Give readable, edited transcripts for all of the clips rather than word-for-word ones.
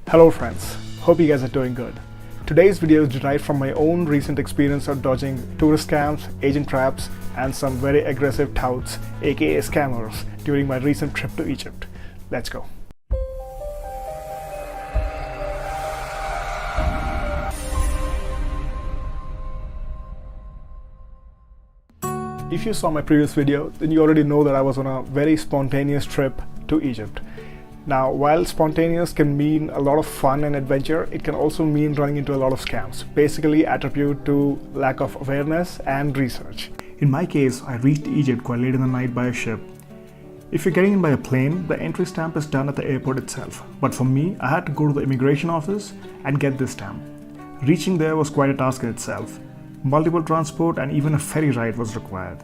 Hello friends, hope you guys are doing good. Today's video is derived from my own recent experience of dodging tourist scams, agent traps, and some very aggressive touts, aka scammers, during my recent trip to Egypt. Let's go. If you saw my previous video, then you already know that I was on a very spontaneous trip to Egypt. Now, while spontaneous can mean a lot of fun and adventure, it can also mean running into a lot of scams, basically attributed to lack of awareness and research. In my case, I reached Egypt quite late in the night by a ship. If you're getting in by a plane, the entry stamp is done at the airport itself. But for me, I had to go to the immigration office and get this stamp. Reaching there was quite a task in itself. Multiple transport and even a ferry ride was required.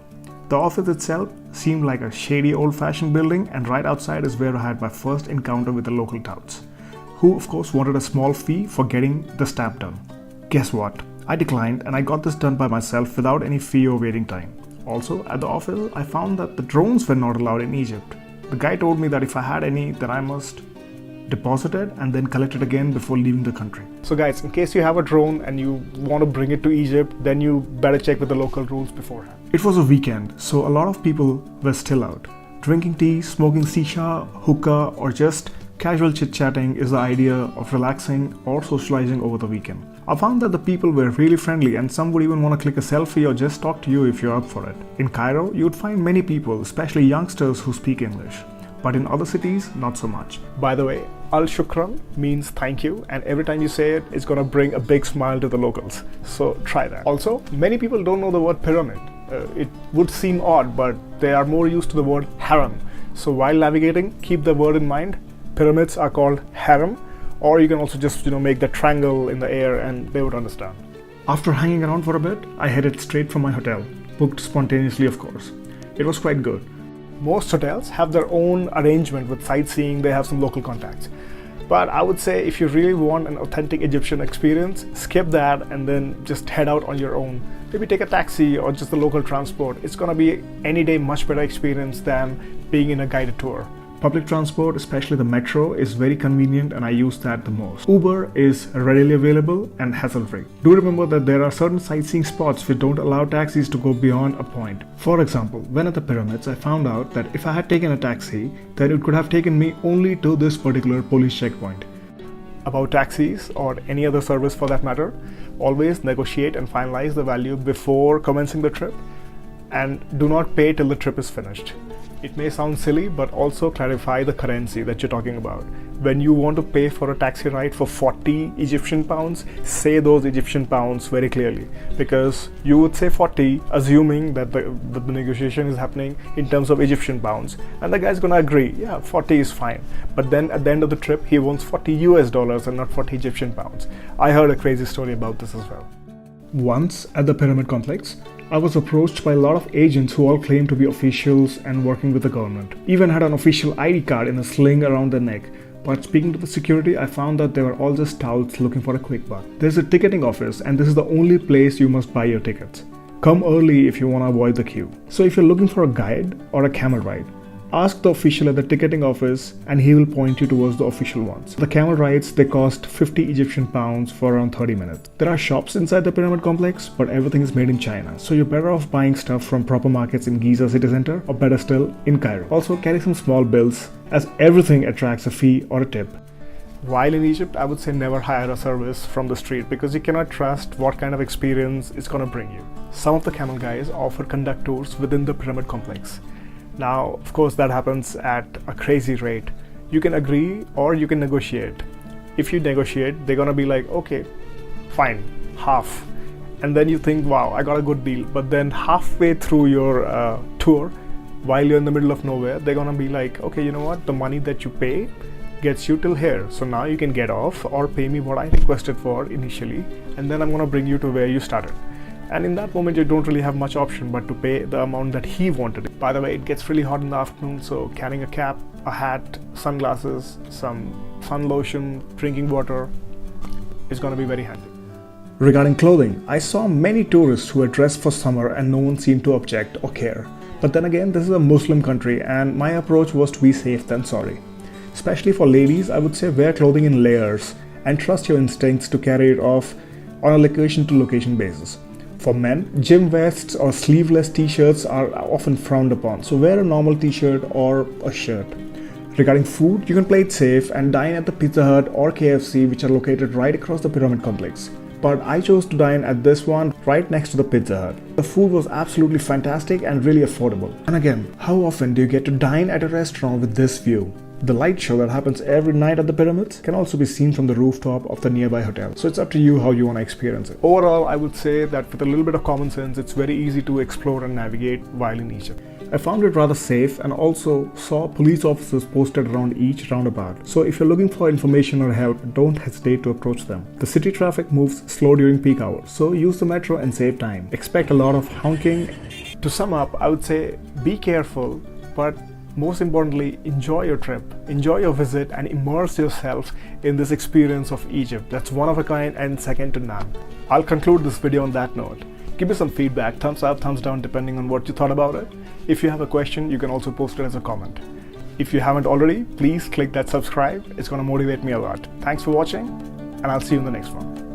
The office itself seemed like a shady old-fashioned building, and right outside is where I had my first encounter with the local touts, who of course wanted a small fee for getting the stamp done. Guess what? I declined and I got this done by myself without any fee or waiting time. Also, at the office, I found that the drones were not allowed in Egypt. The guy told me that if I had any, then I must deposit it and then collect it again before leaving the country. So guys, in case you have a drone and you want to bring it to Egypt, then you better check with the local rules beforehand. It was a weekend, so a lot of people were still out. Drinking tea, smoking shisha, hookah, or just casual chit-chatting is the idea of relaxing or socializing over the weekend. I found that the people were really friendly, and some would even want to click a selfie or just talk to you if you're up for it. In Cairo, you would find many people, especially youngsters, who speak English. But in other cities, not so much. By the way, Al Shukran means thank you, and every time you say it, it's gonna bring a big smile to the locals. So try that. Also, many people don't know the word pyramid. It would seem odd, but they are more used to the word harem. So while navigating, keep the word in mind. Pyramids are called harem, or you can also just make the triangle in the air and they would understand. After hanging around for a bit, I headed straight from my hotel, booked spontaneously of course. It was quite good. Most hotels have their own arrangement with sightseeing, they have some local contacts. But I would say if you really want an authentic Egyptian experience, skip that and then just head out on your own. Maybe take a taxi or just the local transport. It's gonna be any day much better experience than being in a guided tour. Public transport, especially the metro, is very convenient and I use that the most. Uber is readily available and hassle-free. Do remember that there are certain sightseeing spots which don't allow taxis to go beyond a point. For example, when at the pyramids, I found out that if I had taken a taxi, then it could have taken me only to this particular police checkpoint. About taxis or any other service for that matter, always negotiate and finalize the value before commencing the trip, and do not pay till the trip is finished. It may sound silly, but also clarify the currency that you're talking about. When you want to pay for a taxi ride for 40 Egyptian pounds, say those Egyptian pounds very clearly, because you would say 40 assuming that the negotiation is happening in terms of Egyptian pounds, and the guy's gonna agree, yeah, 40 is fine. But then at the end of the trip, he wants 40 US dollars and not 40 Egyptian pounds. I heard a crazy story about this as well. Once at the pyramid complex, I was approached by a lot of agents who all claimed to be officials and working with the government. Even had an official ID card in a sling around their neck. But speaking to the security, I found that they were all just touts looking for a quick buck. There's a ticketing office and this is the only place you must buy your tickets. Come early if you want to avoid the queue. So if you're looking for a guide or a camel ride, ask the official at the ticketing office and he will point you towards the official ones. The camel rides, they cost 50 Egyptian pounds for around 30 minutes. There are shops inside the pyramid complex, but everything is made in China. So you're better off buying stuff from proper markets in Giza city center, or better still, in Cairo. Also carry some small bills, as everything attracts a fee or a tip. While in Egypt, I would say never hire a service from the street because you cannot trust what kind of experience it's gonna bring you. Some of the camel guys offer conduct tours within the pyramid complex. Now, of course, that happens at a crazy rate. You can agree or you can negotiate. If you negotiate, they're gonna be like, okay, fine, half. And then you think, wow, I got a good deal. But then halfway through your tour, while you're in the middle of nowhere, they're gonna be like, okay, you know what? The money that you pay gets you till here. So now you can get off or pay me what I requested for initially. And then I'm gonna bring you to where you started. And in that moment, you don't really have much option but to pay the amount that he wanted. By the way, it gets really hot in the afternoon, so carrying a cap, a hat, sunglasses, some sun lotion, drinking water is going to be very handy. Regarding clothing, I saw many tourists who were dressed for summer and no one seemed to object or care. But then again, this is a Muslim country and my approach was to be safe than sorry. Especially for ladies, I would say wear clothing in layers and trust your instincts to carry it off on a location to location basis. For men, gym vests or sleeveless t-shirts are often frowned upon, so wear a normal t-shirt or a shirt. Regarding food, you can play it safe and dine at the Pizza Hut or KFC, which are located right across the pyramid complex. But I chose to dine at this one right next to the Pizza Hut. The food was absolutely fantastic and really affordable. And again, how often do you get to dine at a restaurant with this view? The light show that happens every night at the pyramids can also be seen from the rooftop of the nearby hotel. So it's up to you how you want to experience it. Overall, I would say that with a little bit of common sense, it's very easy to explore and navigate while in Egypt. I found it rather safe and also saw police officers posted around each roundabout. So if you're looking for information or help, don't hesitate to approach them. The city traffic moves slow during peak hours, so use the metro and save time. Expect a lot of honking. To sum up, I would say be careful, but most importantly, enjoy your trip, enjoy your visit, and immerse yourself in this experience of Egypt. That's one of a kind and second to none. I'll conclude this video on that note. Give me some feedback, thumbs up, thumbs down, depending on what you thought about it. If you have a question, you can also post it as a comment. If you haven't already, please click that subscribe. It's going to motivate me a lot. Thanks for watching, and I'll see you in the next one.